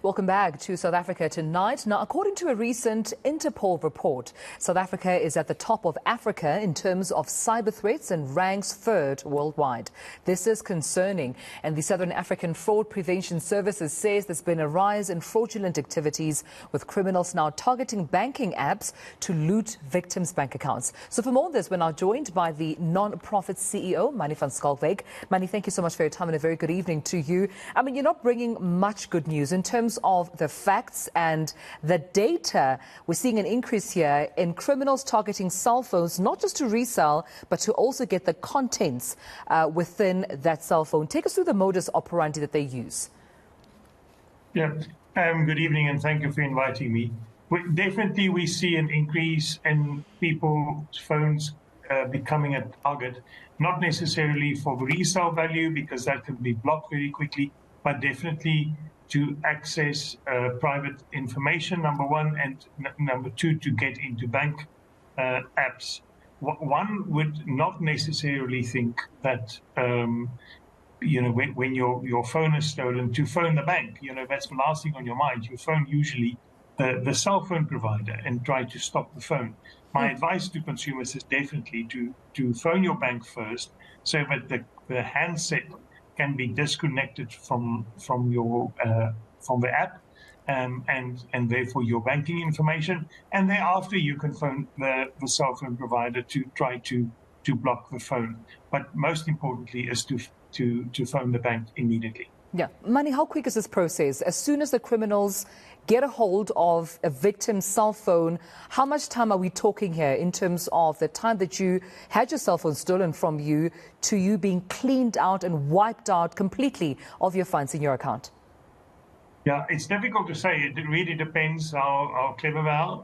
Welcome back to South Africa tonight. Now, according to a recent Interpol report, South Africa is at the top of Africa in terms of cyber threats and ranks third worldwide. This is concerning, and the Southern African Fraud Prevention Services says there's been a rise in fraudulent activities, with criminals now targeting banking apps to loot victims' bank accounts. So for more on this, we're now joined by the non-profit CEO, Manie van Schalkwyk. Manie, thank you so much for your time and a very good evening to you. I mean, you're not bringing much good news in terms of the facts and the data. We're seeing an increase here in criminals targeting cell phones, not just to resell, but to also get the contents within that cell phone. Take us through the modus operandi that they use. Yeah, good evening and thank you for inviting me. Definitely we see an increase in people's phones becoming a target, not necessarily for resale value because that can be blocked very quickly, but definitely to access private information, number one, and number two, to get into bank apps. One would not necessarily think that, when your phone is stolen, to phone the bank, that's the last thing on your mind. You phone usually the cell phone provider and try to stop the phone. My advice to consumers is definitely to phone your bank first, so that the handset can be disconnected from the app and therefore your banking information, and thereafter you can phone the cell phone provider to try to block the phone. But most importantly is to phone the bank immediately. Yeah. Manie, how quick is this process? As soon as the criminals get a hold of a victim's cell phone, how much time are we talking here in terms of the time that you had your cell phone stolen from you to you being cleaned out and wiped out completely of your funds in your account? Yeah, it's difficult to say. It really depends how clever they are.